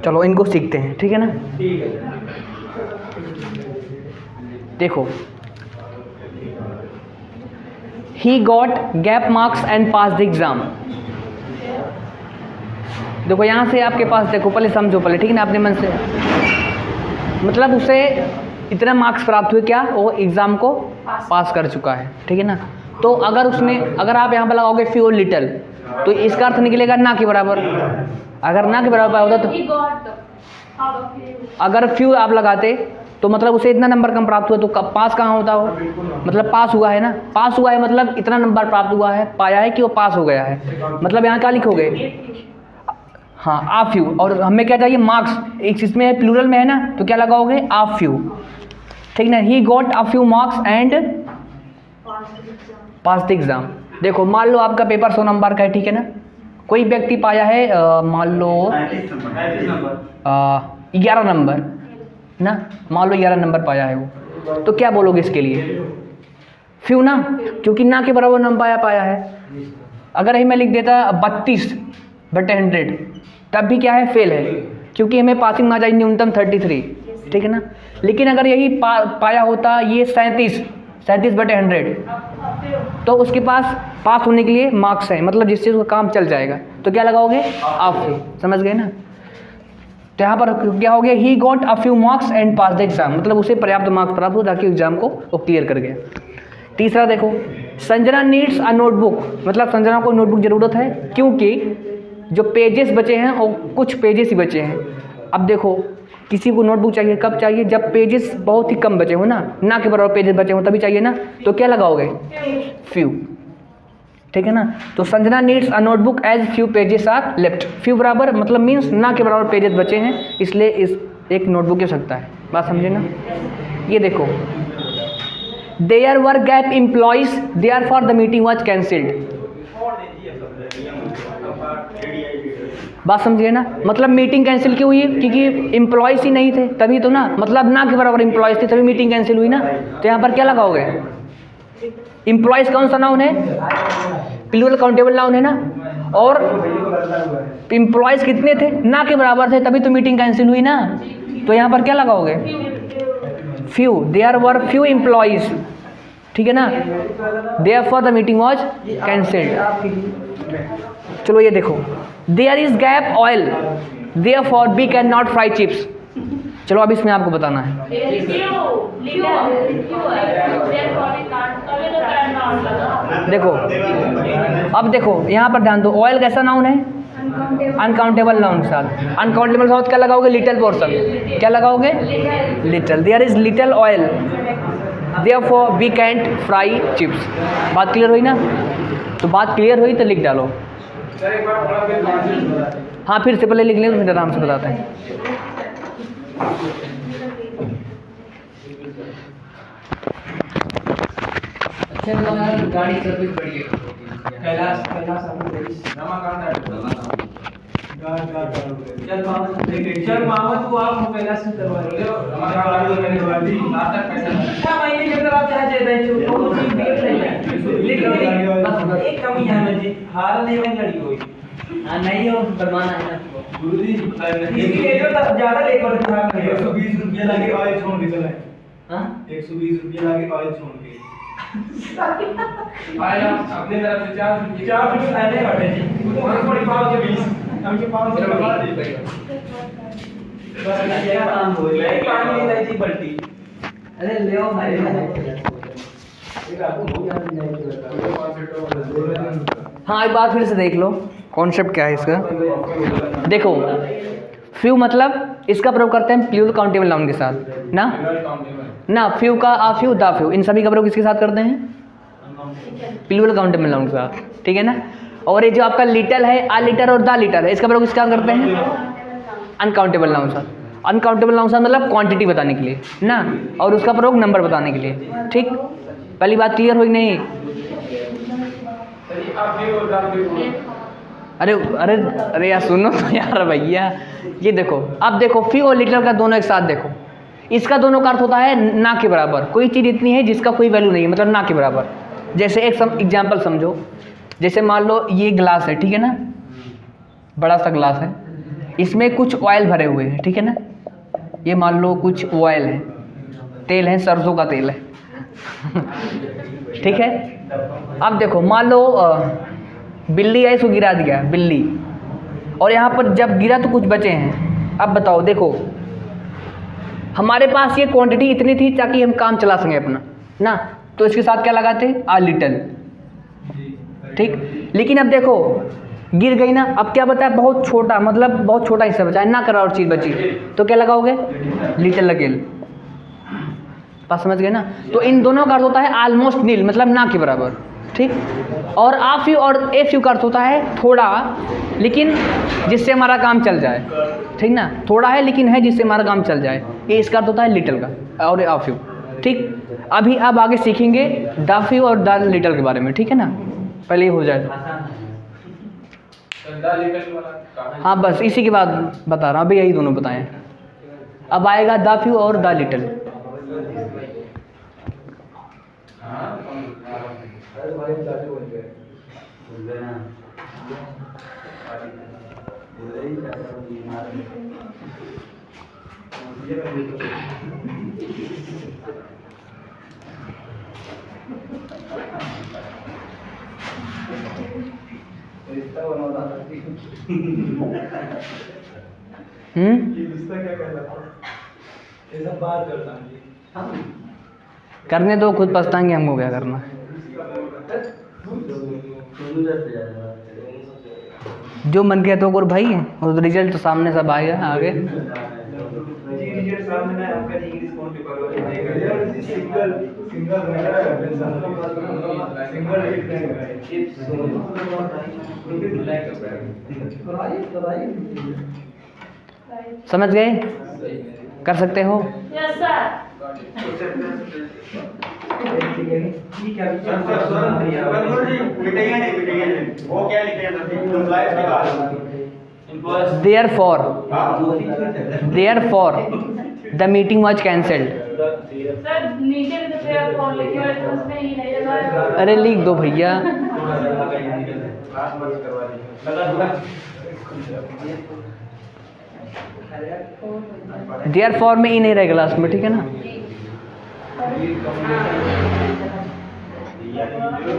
चलो इनको सीखते हैं, ठीक है ना। ठीक है। देखो, he got gap marks and pass the exam. देखो यहाँ से आपके पास, देखो पहले समझो पहले, ठीक है ना, अपने मन से, मतलब उसे इतना मार्क्स प्राप्त हुए, क्या वो एग्ज़ाम को पास कर चुका है, ठीक है ना। तो अगर उसमें, अगर आप यहाँ पर लगाओगे फ्यू और लिटल, तो इसका अर्थ निकलेगा ना के बराबर। अगर ना के बराबर होता तो, He got half of you. अगर फ्यू आप लगाते तो मतलब उसे इतना नंबर कम प्राप्त हुआ, तो पास कहाँ होता हो, मतलब पास हुआ है ना, पास हुआ है मतलब इतना नंबर प्राप्त हुआ है, पाया है कि वो पास हो गया है, मतलब यहाँ क्या लिखोगे, हाँ आ फ्यू। और हमें क्या चाहिए, मार्क्स, एक इसमें है प्लूरल में है ना, तो क्या लगाओगे आ फ्यू, ठीक ना। He got uh few marks and pass the exam. देखो मान लो आपका पेपर 100 नंबर का है, ठीक है ना, कोई व्यक्ति पाया है मान लो 11 नंबर ना, मान लो 11 नंबर पाया है वो, तो क्या बोलोगे इसके लिए, फ्यू ना, क्योंकि ना के बराबर नंबर पाया है। अगर ही मैं लिख देता 32/100, तब भी क्या है, फेल है, क्योंकि हमें पासिंग मार्क्स चाहिए न्यूनतम 33, ठीक है ना। लेकिन अगर यही पाया होता ये 37/100, तो उसके पास पास होने के लिए मार्क्स है, मतलब जिससे उसका काम चल जाएगा, तो क्या लगाओगे आ फ्यू, समझ गए ना। तो यहाँ पर क्या हो गया, he got a few marks and pass the exam, मतलब उसे पर्याप्त मार्क्स प्राप्त हो ताकि एग्जाम को वो क्लियर कर गया। तीसरा देखो, संजना नीड्स अ नोटबुक, मतलब संजना को नोटबुक ज़रूरत है, क्योंकि जो पेजेस बचे हैं वो कुछ पेजेस ही बचे हैं। अब देखो किसी को नोटबुक चाहिए कब चाहिए, जब पेजेस बहुत ही कम बचे हो ना के बराबर पेजेस बचे हो तभी चाहिए ना, तो क्या लगाओगे फ्यू, ठीक है ना। तो Sanjana needs a notebook as few pages are left, few बराबर मतलब मीन्स ना के बराबर पेजेस बचे हैं, इसलिए इस एक नोटबुक हो सकता है, बात समझे ना। ये देखो, there were gap employees therefore the meeting was cancelled, बात समझिए ना, मतलब मीटिंग कैंसिल क्यों हुई, क्योंकि एम्प्लॉयज़ ही नहीं थे तभी तो ना, मतलब ना के बराबर एम्प्लॉयज़ थे तभी मीटिंग कैंसिल हुई ना। तो यहाँ पर क्या लगाओगे, एम्प्लॉयज़ कौन सा नाउन है, प्लूरल काउंटेबल नाउन है ना, और एम्प्लॉयज़ कितने थे, ना के बराबर थे तभी तो मीटिंग कैंसिल हुई ना। तो यहाँ पर क्या लगाओगे few, there were few employees, ठीक है ना, therefore the meeting was cancelled. चलो ये देखो, there is gap oil therefore we can not fry chips. चलो अब इसमें आपको बताना है, देखो अब देखो यहाँ पर ध्यान दो, ऑयल कैसा नाउन है, अनकाउंटेबल नाउन के साथ, अनकाउंटेबल साथ क्या लगाओगे, लिटिल पोर्शन, क्या लगाओगे little, there is little oil therefore we can't fry chips. बात क्लियर हुई ना, तो बात क्लियर हुई तो लिख डालो। सर एक बार थोड़ा फिर कॉन्सेप्ट, हाँ फिर से पहले लिख लें तो फिर आराम से बताते हैं। अच्छा गाड़ी सर्विस बढ़िया, कैलाश नमा कहाँ था, चल मामा तू आप कैलाश से करवा लो, नमा कहाँ था, नाटक कैसा क्या महीने के अंदर आप चाहे चाहते हैं जो चीज बिगड़ रही है, लेकिन एक कमी है मुझे, हार नहीं में लड़ी हुई, हाँ नहीं हो बनवाना है ना गुरुजी इसलिए तो ज्यादा लेकर खराब नहीं है। 120 रुपया लाके ऑयल छोड़ के चला है, हाँ 120 रुपया लाके ऑयल छोड़ के आया अपने तरफ से 4 रुपए पहले घटे जी, तो थोड़ी पाव के 20 हम के 500 बढ़ा दे, बस ये काम हो गया, एक पानी नहीं थी बल्टी, अरे ले आओ भाई, हाँ एक बार फिर से देख लो कॉन्सेप्ट क्या है इसका। देखो फ्यू मतलब इसका प्रयोग करते हैं प्लूरल काउंटेबल नाउन के साथ ना फ्यू का आ फ्यू दा फ्यू, इन सभी का प्रयोग किसके साथ करते हैं, प्लूरल काउंटेबल नाउन के साथ, ठीक है ना। और ये जो आपका लिटल है, आ लिटर और दा लिटर है, इसका प्रयोग किसके साथ करते हैं, अनकाउंटेबल नाउन साथ। अनकाउंटेबल नाउन साथ मतलब क्वांटिटी बताने के लिए ना, और उसका प्रयोग नंबर बताने के लिए, ठीक। पहली बात क्लियर हुई नहीं, अरे अरे अरे यार सुनो तो यार भैया, ये देखो अब देखो फ्यू और लिटल का दोनों एक साथ देखो, इसका दोनों का अर्थ होता है ना के बराबर, कोई चीज़ इतनी है जिसका कोई वैल्यू नहीं है, मतलब ना के बराबर, जैसे एक एग्जाम्पल समझो, जैसे मान लो ये ग्लास है, ठीक है ना, बड़ा सा ग्लास है, इसमें कुछ ऑयल भरे हुए हैं, ठीक है ना, ये मान लो कुछ ऑयल है, तेल है, सरसों का तेल है ठीक है। अब देखो मान लो बिल्ली है, इसको गिरा दिया बिल्ली, और यहाँ पर जब गिरा तो कुछ बचे हैं। अब बताओ, देखो हमारे पास ये क्वांटिटी इतनी थी ताकि हम काम चला सकें अपना ना, तो इसके साथ क्या लगाते, आ लिटल, ठीक। लेकिन अब देखो गिर गई ना, अब क्या बचा, बहुत छोटा, मतलब बहुत छोटा हिस्सा बचा है ना, करा और चीज़ बची, तो क्या लगाओगे, लिटल लगेल। बात समझ गए ना। तो इन दोनों का अर्थ होता है ऑलमोस्ट नील, मतलब ना के बराबर, ठीक। और आफ यू और एफ यू का अर्थ होता है थोड़ा लेकिन जिससे हमारा काम चल जाए, ठीक ना, थोड़ा है लेकिन है जिससे हमारा काम चल जाए, ये इसका अर्थ होता है लिटल का और आफ यू, ठीक। अभी अब आगे सीखेंगे द फ्यू और द लिटल के बारे में, ठीक है ना, पहले ये हो जाए। हाँ बस इसी के बाद बता रहा हूँ, अभी यही दोनों बताएं। अब आएगा द फ्यू और द लिटल। रिश्ता क्या कहलाता है? ये सब बात करता हूँ। करने दो, खुद पछताएंगे, हमको क्या करना। जो मन के तो भाई और रिजल्ट तो सामने सब आएगा आगे। समझ गए, कर सकते हो। Yes sir. वो क्या लिखे Therefore, the meeting was cancelled. Sir नीचे भी तो फेयर फॉर लिखे हुए थे, उसमें ही नहीं लगा है। अरे लिख दो भैया। Therefore में ही नहीं रहेगा लास्ट में, ठीक है ना।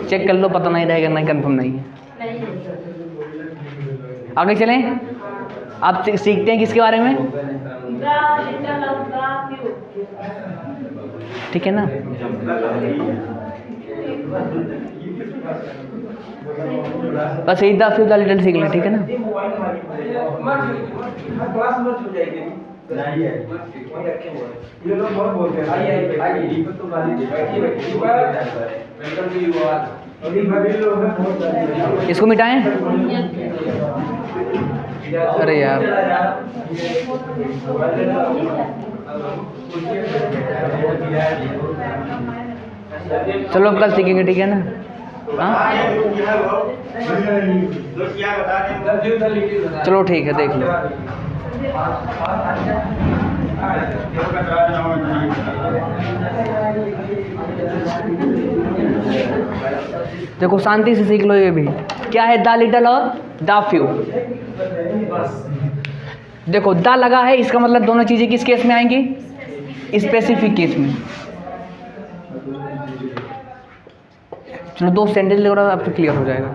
चेक कर लो, पता नहीं रहेगा, नहीं कंफर्म नहीं है। आगे चलें, आप सीखते हैं किसके बारे में, ठीक है ना। बस एक द फ्यू द लिटल सीख लें, ठीक है ना। ये लोग बहुत बोलते हैं। आइए तो इसको मिटाएं। अरे यार चलो अब कल सीखेंगे, ठीक है ना। हाँ चलो ठीक है, देख लो। देखो शांति से सीख लो, ये भी क्या है, द लिटल और द फ्यू। देखो द लगा है, इसका मतलब दोनों चीजें किस केस में आएंगी, स्पेसिफिक केस में। चलो दो सेंटेंस ले रहा, आपको क्लियर हो जाएगा।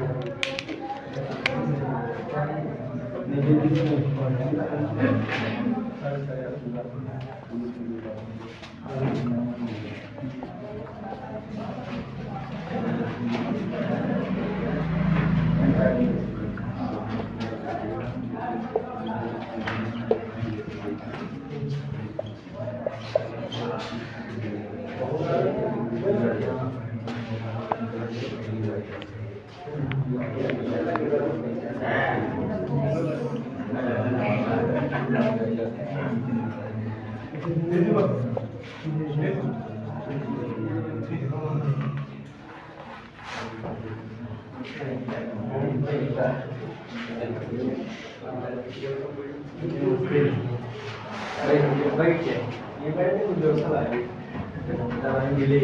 मिले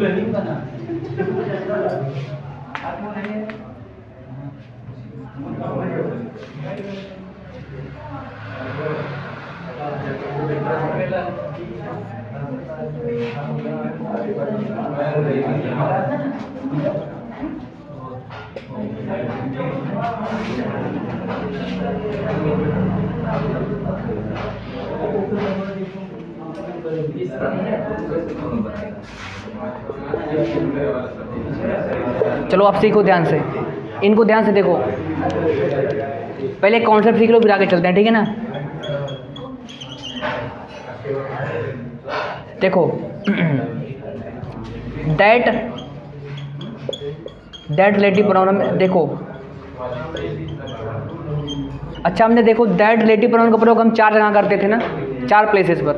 रनिंग बना चलो आप सीखो ध्यान से, इनको ध्यान से देखो। पहले कॉन्सेप्ट सीख लो फिर आगे चलते हैं, ठीक है ना। देखो दैट रिलेटिव प्रोनाउन में देखो, अच्छा हमने देखो दैट रिलेटिव प्रोनाउन का प्रयोग हम 4 जगह करते थे ना, 4 प्लेसेस पर।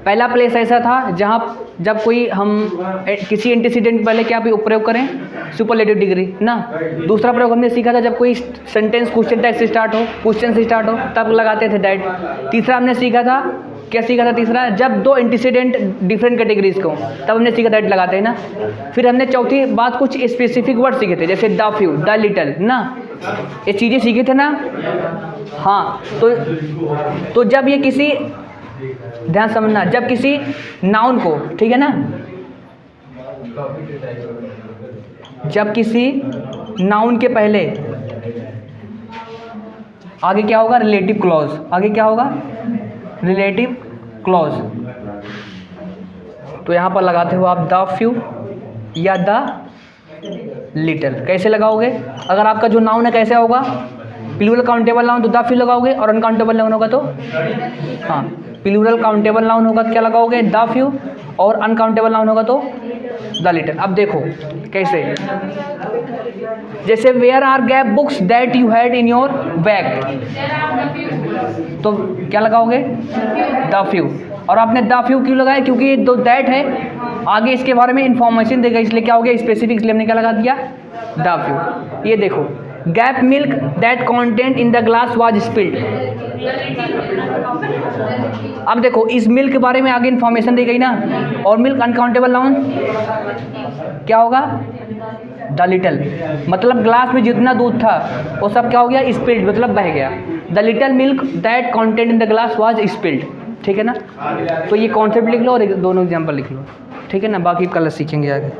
पहला प्लेस ऐसा था जहाँ जब कोई हम किसी एंटीसीडेंट पहले क्या प्रयोग करें, सुपरलेटिव डिग्री ना। दूसरा प्रयोग हमने सीखा था जब कोई सेंटेंस क्वेश्चन टैग से स्टार्ट हो, क्वेश्चन से स्टार्ट हो, तब लगाते थे दैट। तीसरा हमने सीखा था, क्या सीखा था तीसरा, जब 2 एंटीसीडेंट डिफरेंट कैटेगरीज को, तब हमने सीखा दैट लगाते हैं ना। फिर हमने चौथी बात कुछ स्पेसिफिक वर्ड सीखे थे, जैसे द फ्यू, द लिटल ना, ये चीज़ें सीखे थे ना। हाँ तो जब ये किसी, ध्यान समझना, जब किसी नाउन को, ठीक है ना, जब किसी नाउन के पहले आगे क्या होगा, रिलेटिव क्लॉज, आगे क्या होगा, रिलेटिव क्लॉज, तो यहाँ पर लगाते हो आप द फ्यू या द लिटल। कैसे लगाओगे, अगर आपका जो नाउन है कैसे होगा, प्लूरल काउंटेबल नाउन तो द फ्यू लगाओगे, और अनकाउंटेबल नाउन होगा तो, हाँ प्लूरल काउंटेबल नाउन होगा तो क्या लगाओगे, द फ्यू, और अनकाउंटेबल नाउन होगा तो द लिटल। अब देखो कैसे, जैसे where are gap books that you had in your bag, तो क्या लगाओगे, द फ्यू। और आपने द फ्यू क्यों लगाया, क्योंकि दो दैट है, आगे इसके बारे में इंफॉर्मेशन देगा, इसलिए क्या हो गया स्पेसिफिक, इसलिए हमने क्या लगा दिया, द फ्यू। ये देखो gap milk that content in the glass was spilled. अब देखो इस मिल्क के बारे में आगे इन्फॉर्मेशन दी गई ना, और मिल्क अनकाउंटेबल नाउन क्या होगा, द लिटल, मतलब ग्लास में जितना दूध था वो सब क्या हो गया, स्पिल्ड, मतलब बह गया। The little milk that content in the glass was spilled, ठीक है ना। तो ये कॉन्सेप्ट लिख लो और दोनों एग्जाम्पल लिख लो, ठीक है ना, बाकी कल सीखेंगे आगे।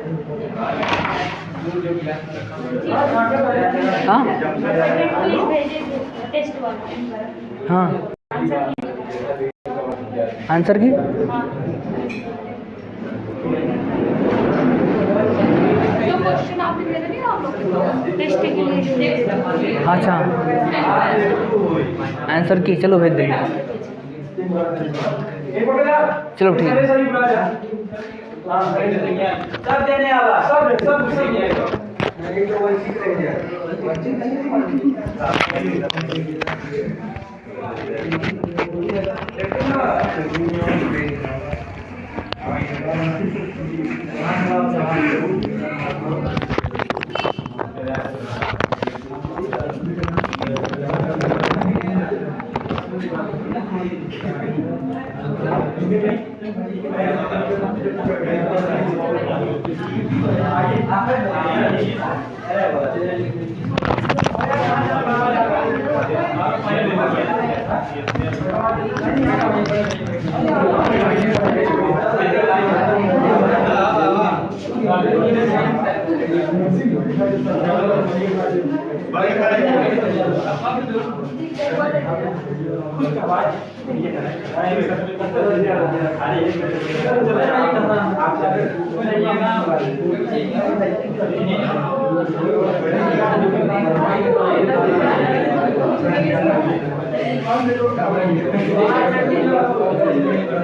हाँ हाँ आंसर की जो क्वेश्चन आपने दे दिए ना आप लोग टेस्ट के लिए, अच्छा आंसर की, चलो भेज देंगे, चलो ठीक है। सब देने वाला सब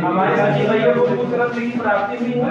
हमारे भाइयों को प्राप्ति भी है।